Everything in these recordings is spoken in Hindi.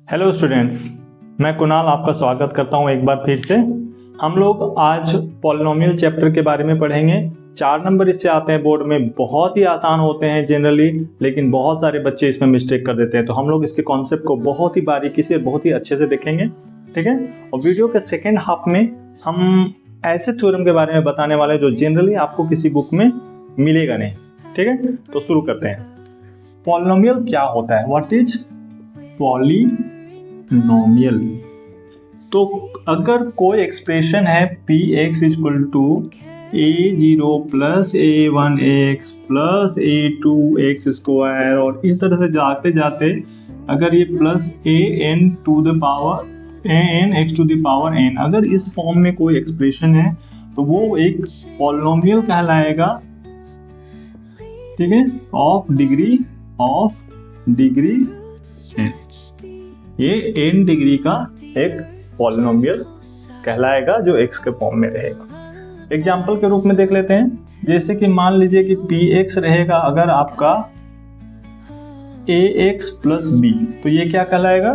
हेलो स्टूडेंट्स, मैं कुणाल आपका स्वागत करता हूं एक बार फिर से। हम लोग आज पॉलिनोमियल चैप्टर के बारे में पढ़ेंगे। 4 नंबर इससे आते हैं बोर्ड में, बहुत ही आसान होते हैं जनरली, लेकिन बहुत सारे बच्चे इसमें मिस्टेक कर देते हैं। तो हम लोग इसके कॉन्सेप्ट को बहुत ही बारीकी से, बहुत ही अच्छे से देखेंगे, ठीक है। और वीडियो के सेकेंड हाफ में हम ऐसे थ्योरम के बारे में बताने वाले हैं जो जनरली आपको किसी बुक में मिलेगा नहीं, ठीक है। तो शुरू करते हैं। पॉलिनोमियल क्या होता है? What is polynomial? तो अगर कोई एक्सप्रेशन है p x equal to a0 plus a1x plus a2x square, और इस तरह से जाते जाते अगर ये plus an to the power an x to the power n, अगर इस फॉर्म में कोई एक्सप्रेशन है तो वो एक पॉलिनोमियल कहलाएगा, ठीक है, ऑफ डिग्री n। ये n डिग्री का एक पॉलिनोमियल कहलाएगा जो x के फॉर्म में रहेगा। एग्जाम्पल के रूप में देख लेते हैं। जैसे कि मान लीजिए कि px रहेगा अगर आपका ax प्लस b, तो ये क्या कहलाएगा?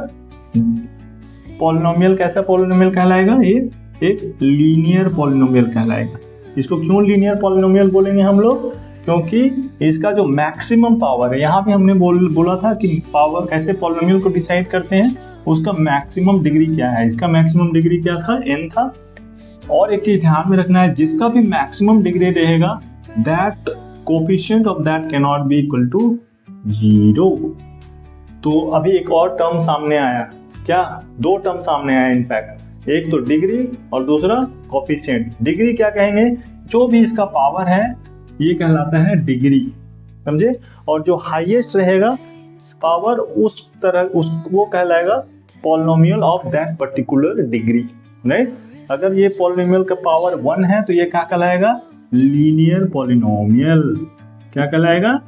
पॉलिनोमियल। कैसा पॉलिनोमियल कहलाएगा? ये एक लीनियर पॉलिनोमियल कहलाएगा। इसको क्यों लीनियर पॉलिनोमियल बोलेंगे हम लोग? क्योंकि इसका जो मैक्सिमम पावर है, यहाँ पे हमने बोला था कि पावर कैसे पॉलिनोमियल को डिसाइड करते हैं, उसका मैक्सिमम डिग्री क्या है। इसका मैक्सिमम डिग्री क्या था? n था। और एक चीज ध्यान में रखना है, जिसका भी मैक्सिमम डिग्री रहेगा that coefficient of that can not be equal to 0। तो अभी एक और टर्म सामने आया। क्या? 2 टर्म सामने आया इनफैक्ट, एक तो डिग्री और दूसरा कोफिशिएंट। डिग्री क्या कहेंगे? जो भी इसका पावर है ये कहलाता है डिग्री, समझे। और जो हाईएस्ट रहेगा पावर वो कहलाएगा polynomial of that particular degree, right. अगर ये पॉलिनोमियल का पावर 1 है तो ये क्या कहलाएगा? Linear polynomial. क्या कहलाएगा?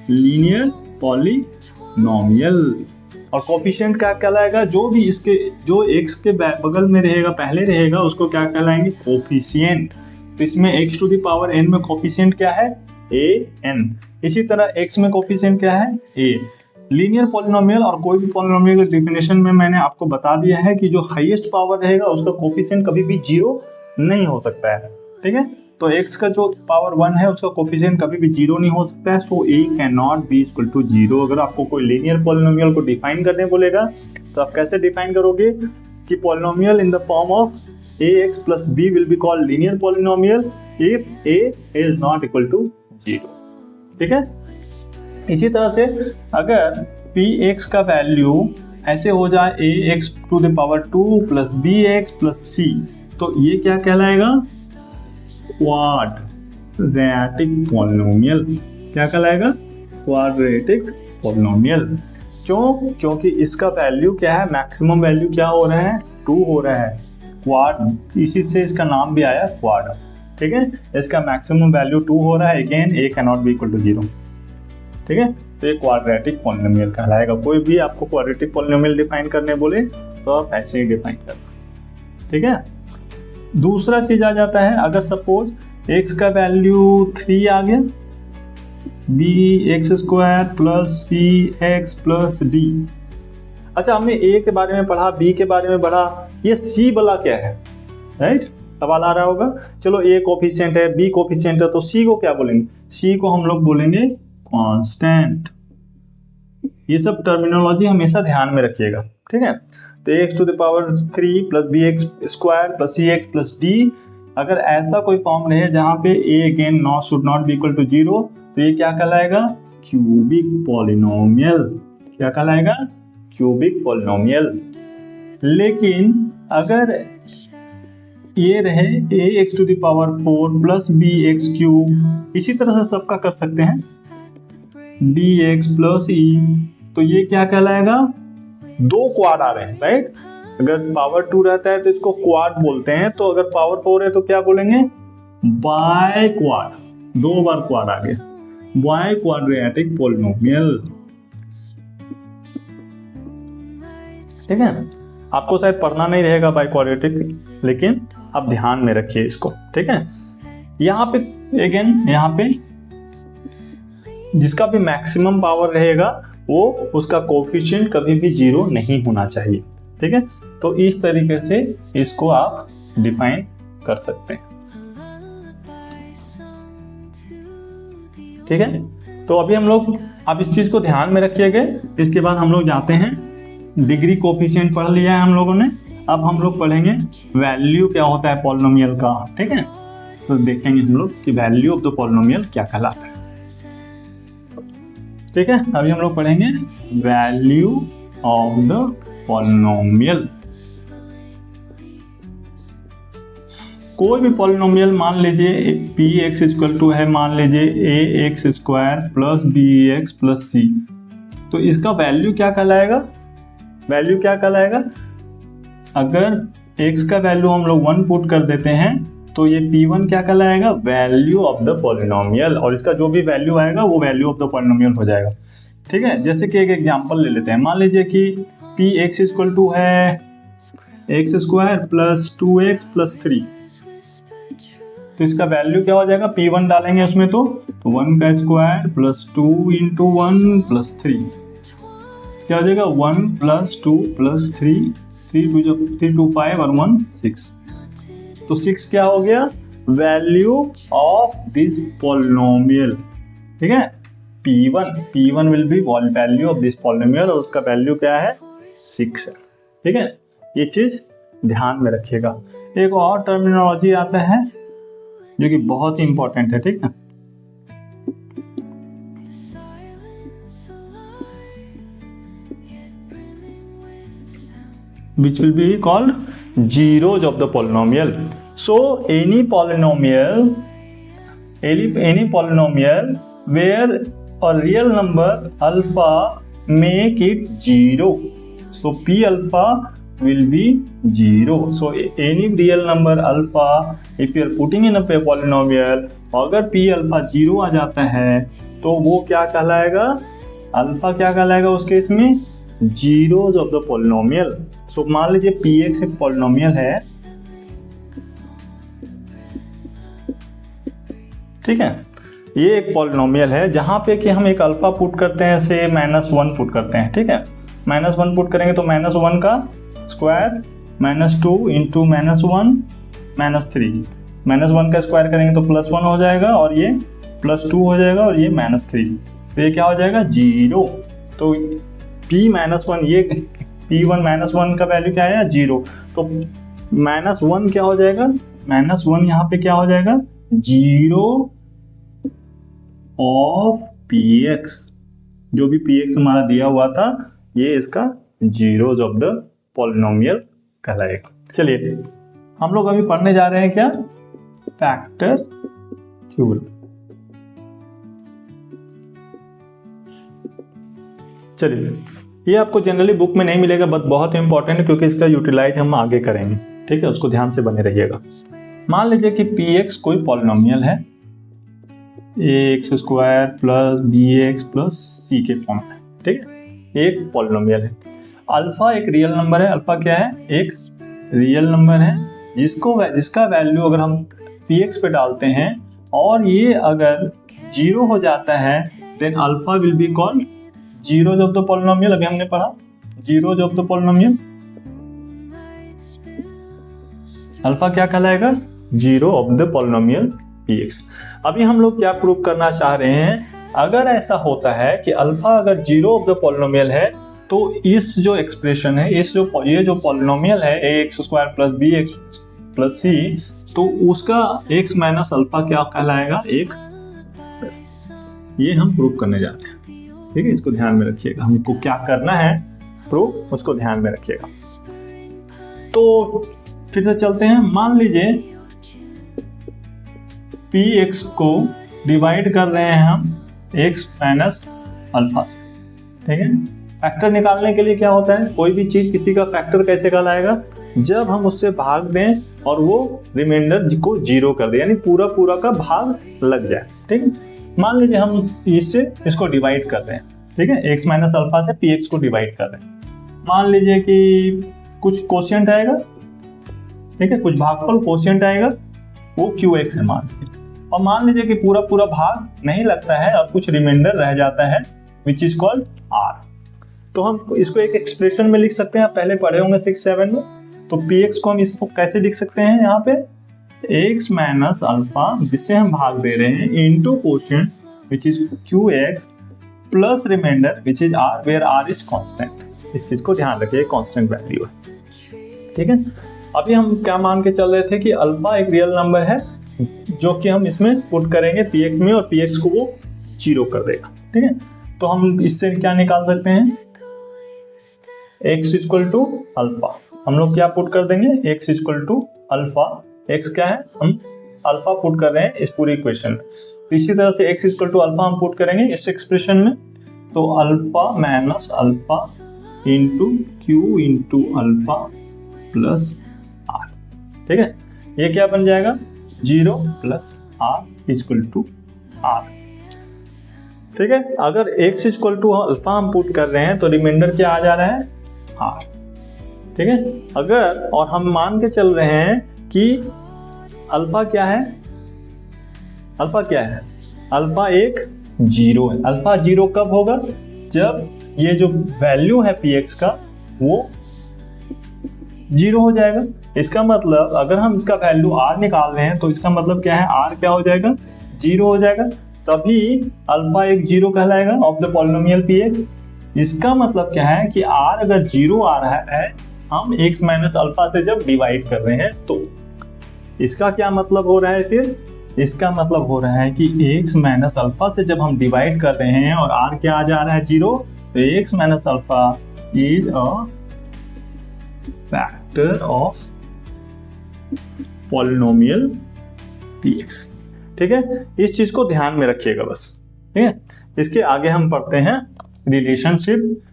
Linear polynomial. और कोफिशिएंट क्या कहलाएगा? जो भी इसके जो x के बगल में रहेगा, पहले रहेगा, उसको क्या कहलाएंगे? कोफिशिएंट। तो इसमें x to the power n में कोफिशिएंट क्या है? an। इसी तरह x में कोफिशिएंट क्या है? a। लीनियर पॉलिनोमियल और कोई भी पॉलिनोमियल के डेफिनेशन में मैंने आपको बता दिया है कि जो हाईएस्ट पावर रहेगा उसका कोफिशिएंट कभी भी 0 नहीं हो सकता है, ठीक है। तो x का जो पावर 1 है उसका कोफिशिएंट कभी भी 0 नहीं हो सकता है। So a can not be equal to 0। अगर आपको कोई लीनियर पॉलिनोमियल को डिफाइन करने बोलेगा तो आप कैसे डिफाइन करोगे कि polynomial in the form of ax plus b will be called linear polynomial if a is not equal to 0, ठीक है। इसी तरह से अगर px का वैल्यू ऐसे हो जाए ax to the power 2 plus bx plus c, तो ये क्या कहलाएगा? Quadratic polynomial. क्या कहलाएगा? Quadratic polynomial. क्यों? क्योंकि इसका वैल्यू क्या है? मैक्सिमम वैल्यू क्या हो रहा है? 2 हो रहा है। क्वाड, इसी से इसका नाम भी आया क्वाड, ठीक है। इसका मैक्सिमम वैल्यू 2 हो रहा है। Again a can not be equal to 0, ठीक है। तो ये क्वाड्रेटिक पॉलिनोमियल कहलाएगा। कोई भी आपको क्वाड्रेटिक पॉलिनोमियल डिफाइन करने बोले तो आप ऐसे ही डिफाइन करना, ठीक है। दूसरा चीज आ जाता है, अगर सपोज x का वैल्यू 3 आ गया, bx square plus cx plus d। अच्छा, हमने a के बारे में पढ़ा, b के बारे में पढ़ा, ये c वाला क्या है, राइट। सवाल आ रहा होगा। चलो a कोफिशिएंट है, b कोफिशिएंट है, तो c को क्या बोलेंगे? c को हम लोग बोलेंगे कांस्टेंट। ये सब टर्मिनोलॉजी हमेशा ध्यान में रखिएगा, ठीक है। तो x to the power 3 plus bx square plus cx plus d, अगर ऐसा कोई फॉर्म रहे जहां पे a again should not be equal to 0, तो ये क्या कहलाएगा? Cubic polynomial. क्या कहलाएगा? Cubic polynomial. लेकिन अगर ये रहे ax to the power 4 plus bx cube, इसी तरह से सबका कर सकते हैं, dx प्लस e, तो ये क्या कहलाएगा? 2 क्वाड आ रहे हैं, राइट। अगर पावर 2 रहता है तो इसको क्वाड बोलते हैं, तो अगर पावर 4 है तो क्या बोलेंगे? Bi quad. 2 बार क्वाड आ गया, बाय क्वाड्रेटिक पॉलिनोमियल, ठीक है। आपको शायद पढ़ना नहीं रहेगा बाय क्वाड्रेटिक, लेकिन आप ध्यान में रखिए इसको, ठीक है। यहाँ पे अगेन, यहाँ पे जिसका भी मैक्सिमम पावर रहेगा वो उसका कोफिशिएंट कभी भी 0 नहीं होना चाहिए। ठीक है, तो इस तरीके से इसको आप डिफाइन कर सकते हैं। ठीक है, तो अभी हम लोग आप इस चीज को ध्यान में रखिएगा। इसके बाद हम लोग जाते हैं, डिग्री कोफिशिएंट पढ़ लिया है हम लोगों ने, अब हम लोग पढ़ेंगे वैल्यू क्या होता है पॉलिनोमियल का। ठीक है, तो देखेंगे हम लोग कि वैल्यू ऑफ द पॉलिनोमियल क्या कहलाता है। ठीक है, अभी हम लोग पढ़ेंगे वैल्यू ऑफ द पॉलिनोमियल। कोई भी पॉलिनोमियल मान लीजिए पी एक्स इक्वल टू है, मान लीजिए a x square plus b x plus c, तो इसका वैल्यू क्या कहलाएगा? वैल्यू क्या कहलाएगा? अगर x का वैल्यू हम लोग 1 पुट कर देते हैं तो ये p1 क्या कहलाएगा? वैल्यू ऑफ द पॉलिनोमियल, और इसका जो भी वैल्यू आएगा वो वैल्यू ऑफ द पॉलिनोमियल हो जाएगा। ठीक है, जैसे कि एक एग्जांपल ले लेते हैं, मान लीजिए कि पी एक्स इक्वल टू है x square plus 2x plus 3, तो इसका वैल्यू क्या हो जाएगा? p1 डालेंगे उसमें तो 1 का स्क्वायर प्लस 2 इंटू 1 प्लस 3, क्या हो जाएगा? 1 प्लस 2 प्लस 3, 3 टू 5 और 1 6, तो 6 क्या हो गया? Value of this polynomial. ठीक है, p1 will be value of this polynomial, और उसका वैल्यू क्या है? 6 है। ठीक है, ये चीज ध्यान में रखिएगा। एक और टर्मिनोलॉजी आता है जो कि बहुत ही इंपॉर्टेंट है। ठीक है, which will be called zeros of the polynomial. So any polynomial where a real number alpha make it 0, so p alpha will be 0. So any real number alpha, if you are putting in a polynomial, अगर p alpha 0 आ जाता है तो वो क्या कहलाएगा? अल्फा क्या कहलाएगा उस केस में? Zeros of the polynomial. So मान लीजिए px एक पॉलिनोमियल है। ठीक है, ये एक पॉलिनोमियल है जहां पे कि हम एक अल्फा पुट करते हैं, से -1 पुट करते हैं। ठीक है, -1 पुट करेंगे तो -1 का स्क्वायर -2 इंटू -1 -3, -1 का स्क्वायर करेंगे तो +1 हो जाएगा, और ये +2 हो जाएगा, और ये -3, तो ये क्या हो जाएगा? 0। तो p-1, ये p1 -1 का वैल्यू क्या है? 0। तो -1 क्या हो जाएगा? -1 यहाँ पे क्या हो जाएगा? 0 ऑफ px, जो भी px हमारा दिया हुआ था ये इसका जीरोज ऑफ द पॉलिनोमियल कहलाएगा। चलिए हम लोग अभी पढ़ने जा रहे हैं क्या? Factor theorem. चलिए, ये आपको जनरली बुक में नहीं मिलेगा, बट बहुत इंपॉर्टेंट है क्योंकि इसका यूटिलाइज हम आगे करेंगे। ठीक है, उसको ध्यान से बने रहिएगा। मान लीजिए कि px कोई पॉलिनोमियल है, ax square plus bx plus c के फॉर्म में। ठीक है, एक पॉलिनोमियल है। अल्फा एक रियल नंबर है। अल्फा क्या है? एक रियल नंबर है जिसका वैल्यू अगर हम px पे डालते हैं और ये अगर 0 हो जाता है, then alpha will be called zeros of the polynomial. अभी हमने पढ़ा zeros of the polynomial. Alpha क्या कहलाएगा? Zero of the polynomial px। अभी हम लोग क्या प्रूव करना चाह रहे हैं? अगर ऐसा होता है कि अल्फा अगर जीरो ऑफ द पॉलिनोमियल है, तो इस जो एक्सप्रेशन है, ये जो पॉलिनोमियल है ax square plus bx plus c, तो उसका x माइनस अल्फा क्या कहलाएगा? एक। ये हम प्रूव करने जा रहे हैं। ठीक है, इसको ध्यान में रखिएगा। हमको क्या करना है प्रूव, उसको ध्यान में रखिएगा। तो फिर से चलते हैं। मान लीजिए px को डिवाइड कर रहे हैं हम x माइनस अल्फा से। ठीक है, फैक्टर निकालने के लिए क्या होता है? कोई भी चीज किसी का फैक्टर कैसे कहलाएगा? जब हम उससे भाग दें और वो रिमाइंडर को 0 कर दे, यानी पूरा का भाग लग जाए। ठीक है, मान लीजिए हम इसको डिवाइड कर रहे हैं। ठीक है, x माइनस अल्फा से px को डिवाइड कर रहे हैं। मान लीजिए कि कुछ कोशिएंट आएगा। ठीक है, कुछ भागफल कोशिएंट आएगा, वो qx है मान लीजिए। और मान लीजिए कि पूरा भाग नहीं लगता है और कुछ रिमाइंडर रह जाता है, विच इज कॉल्ड r। तो हम इसको एक एक्सप्रेशन में लिख सकते हैं, आप पहले पढ़े होंगे 6-7 में। तो px को हम इसको कैसे लिख सकते हैं, यहाँ पे x माइनस अल्फा जिससे हम भाग दे रहे हैं into quotient which is qx plus remainder which is r where r is constant. इस चीज को ध्यान रखिए, कांस्टेंट वैल्यू है, ठीक है। अभी हम क्या मान के चल रहे थे कि अल्फा एक रियल नंबर है जो कि हम इसमें पुट करेंगे px में और px को वो 0 कर देगा, ठीक है। तो हम इससे क्या निकाल सकते हैं, x इक्वल टू अल्फा, हम लोग क्या पुट कर देंगे, x equal to alpha, x क्या है, हम अल्फा पुट कर रहे हैं इस पूरी इक्वेशन में। तो इसी तरह से x इक्वल टू अल्फा हम पुट करेंगे इस एक्सप्रेशन में, तो alpha minus alpha into q into alpha plus r, ठीक है। ये क्या बन जाएगा, 0 plus r equal to r, ठीक है। अगर x इक्वल टू अल्फा हम पुट कर रहे हैं तो रिमाइंडर क्या आ जा रहा है, आर, ठीक है। अगर और हम मान के चल रहे हैं कि अल्फा क्या है, अल्फा क्या है, अल्फा एक 0 है। अल्फा 0 कब होगा, जब ये जो वैल्यू है px का वो 0 हो जाएगा। इसका मतलब अगर हम इसका वैल्यू r निकाल रहे हैं तो इसका मतलब क्या है, r क्या हो जाएगा, 0 हो जाएगा, तभी अल्फा एक 0 कहलाएगा ऑफ द पॉलिनोमियल px। इसका मतलब क्या है कि r अगर 0 आ रहा है, हम x माइनस अल्फा से जब डिवाइड कर रहे हैं, तो इसका क्या मतलब हो रहा है, फिर इसका मतलब हो रहा है कि x माइनस अल्फा से जब हम डिवाइड कर रहे हैं और r क्या आ जा रहा है 0, तो x minus alpha is a factor of polynomial px, ठीक है। इस चीज को ध्यान में रखिएगा बस, ठीक है। इसके आगे हम पढ़ते हैं relationship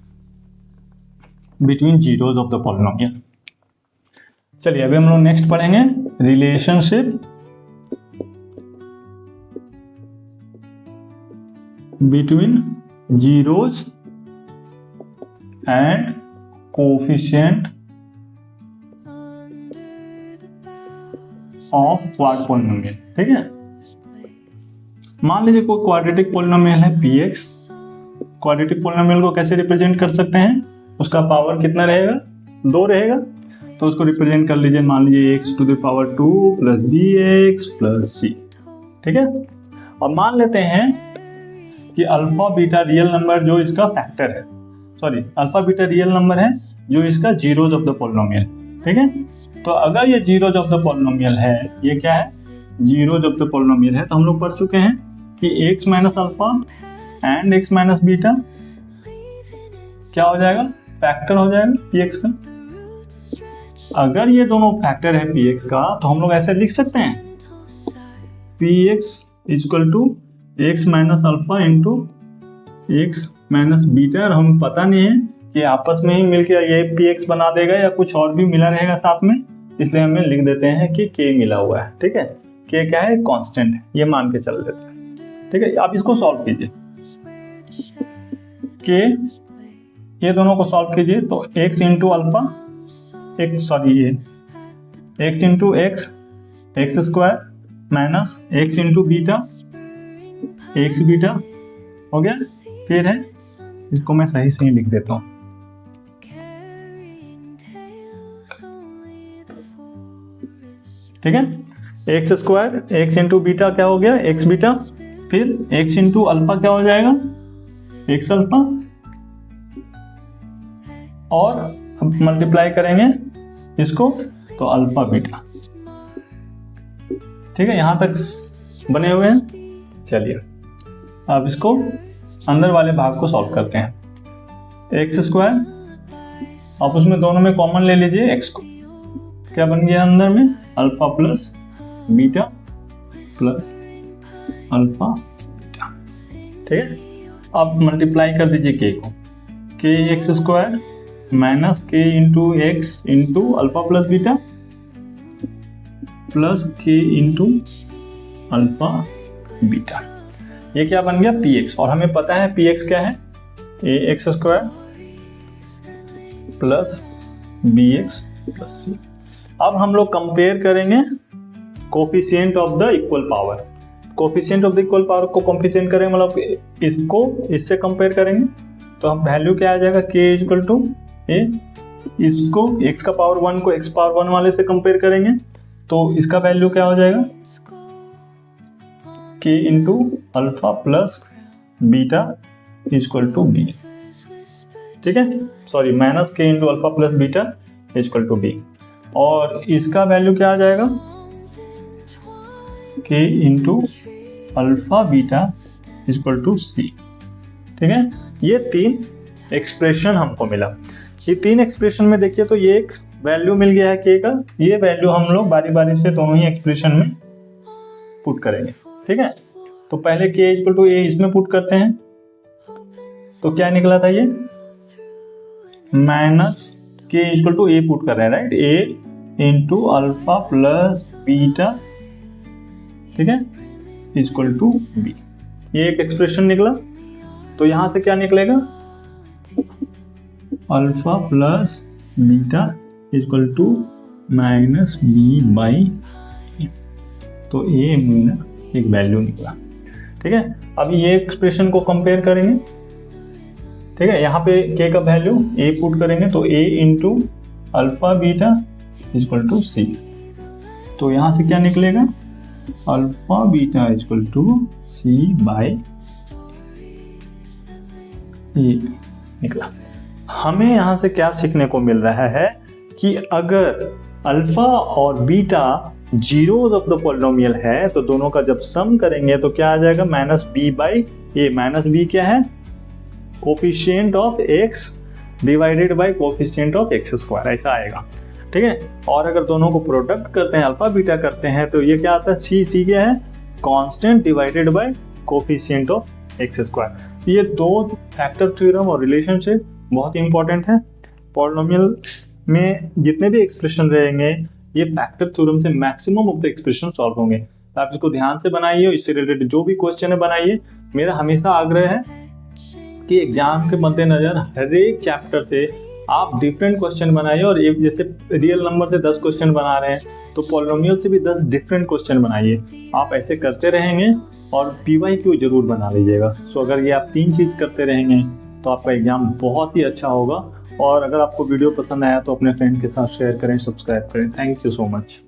between zeros of the polynomial. चलिए अभी हम लोग नेक्स्ट पढ़ेंगे relationship between zeros and coefficient of quad polynomial, ठीक है। मान लीजिए कोई क्वाड्रेटिक पॉलिनोमियल है px। क्वाड्रेटिक पॉलिनोमियल को कैसे रिप्रेजेंट कर सकते हैं, उसका पावर कितना रहेगा, 2 रहेगा, तो उसको रिप्रेजेंट कर लीजिए, मान लीजिए x to the power 2 plus bx plus c, ठीक है। और मान लेते हैं कि अल्फा बीटा रियल नंबर जो इसका फैक्टर है, sorry alpha beta real number है जो इसका जीरोज ऑफ द पॉलिनोमियल, ठीक है। तो अगर ये जीरोज ऑफ द पॉलिनोमियल है, ये क्या है, जीरोज ऑफ द पॉलिनोमियल है, तो हम लोग पढ़ चुके हैं कि x minus alpha and x minus beta क्या हो जाएगा, फैक्टर हो जाएगा px का। अगर ये दोनों फैक्टर है px का, तो हम लोग ऐसे लिख सकते हैं px equal to x minus alpha into x minus beta. और हमें पता नहीं है कि आपस में ही मिलकर ये px बना देगा या कुछ और भी मिला रहेगा साथ में, इसलिए हमें लिख देते हैं कि k मिला हुआ है, ठीक है। k क्या है, कांस्टेंट है, ये मान के चल देते हैं, ठीक है। आप इसको सॉल्व कीजिए, k ये दोनों को सॉल्व कीजिए, तो x इंटू अल्फा, ये x into x square minus x into beta, x beta हो गया। फिर है, इसको मैं सही से ही लिख देता हूँ, ठीक है। X square x into beta क्या हो गया, x बीटा, फिर x इंटू अल्फा क्या हो जाएगा, x अल्फा, और अब मल्टीप्लाई करेंगे इसको तो अल्फा बीटा, ठीक है। यहां तक बने हुए हैं। चलिए अब इसको अंदर वाले भाग को सॉल्व करते हैं। एक्स स्क्वायर, आप उसमें दोनों में कॉमन ले लीजिए एक्स को, क्या बन गया अंदर में, alpha plus beta plus alpha beta, ठीक है। अब मल्टीप्लाई कर दीजिए के को, के एक्स स्क्वायर माइनस के into x into alpha plus beta plus के इंटू अल्फा बीटा, ये क्या बन गया px। और हमें पता है px क्या है, a x square plus b x plus c. अब हम लोग कंपेयर करेंगे coefficient of the equal power. Coefficient of the equal power को कोफिशिएंट करेंगे, मतलब इसको इससे कंपेयर करेंगे, तो हम वैल्यू क्या आ जाएगा, k इक्वल टू ए, इसको x का पावर 1 को x पावर 1 वाले से कंपेयर करेंगे तो इसका वैल्यू क्या हो जाएगा, k into alpha plus beta equal to b, ठीक है, sorry minus k into alpha plus beta equal to b. और इसका वैल्यू क्या आ जाएगा, k into alpha beta equal to c, ठीक है। ये 3 एक्सप्रेशन हमको मिला। ये 3 एक्सप्रेशन में देखिए तो ये एक वैल्यू मिल गया है k का, ये वैल्यू हम लोग बारी बारी से दोनों ही एक्सप्रेशन में पुट करेंगे, ठीक है। तो पहले k इक्वल टू ए इसमें पुट करते हैं, तो क्या निकला था ये, minus k equal to a put कर रहे हैं, right, a into alpha plus beta, ठीक है, इक्वल टू बी। ये एक एक्सप्रेशन निकला। तो यहां से क्या निकलेगा, alpha plus beta equal to minus b by, तो ये मेरा एक वैल्यू निकला, ठीक है। अब ये एक्सप्रेशन को कंपेयर करेंगे, ठीक है, यहाँ पे k का वैल्यू a पुट करेंगे तो a into alpha beta equal to c. तो यहाँ से क्या निकलेगा, alpha beta equal to c by a निकला। हमें यहाँ से क्या सीखने को मिल रहा है कि अगर अल्फा और beta zeros of the polynomial है तो दोनों का जब सम करेंगे तो क्या आ जाएगा, minus b by a. Minus b क्या है, coefficient of x divided by coefficient of x square, ऐसा आएगा, ठीक है। और अगर दोनों को प्रोडक्ट करते हैं, अल्फा बीटा करते हैं, तो ये क्या आता है, सी क्या है, constant divided by coefficient of x square. ये 2 फैक्टर थ्योरम और रिलेशनशिप बहुत इंपॉर्टेंट है। पॉलिनोमियल में जितने भी एक्सप्रेशन रहेंगे ये फैक्टर थ्योरम से maximum of the expression solve होंगे। तो आप इसको ध्यान से बनाइए, इससे रिलेटेड जो भी क्वेश्चन है बनाइए। मेरा हमेशा आग्रह है कि एग्जाम के मद्देनजर हर एक चैप्टर से आप डिफरेंट क्वेश्चन बनाइए। और एक जैसे रियल नंबर से 10 क्वेश्चन बना रहे हैं तो पॉलिनोमियल से भी 10 डिफरेंट क्वेश्चन बनाइए। आप ऐसे करते रहेंगे और PYQ जरूर बना लीजिएगा। सो अगर ये आप 3 चीज़ करते रहेंगे तो आपका एग्जाम बहुत ही अच्छा होगा। और अगर आपको वीडियो पसंद आया तो अपने फ्रेंड के साथ शेयर करें, सब्सक्राइब करें। Thank you so much.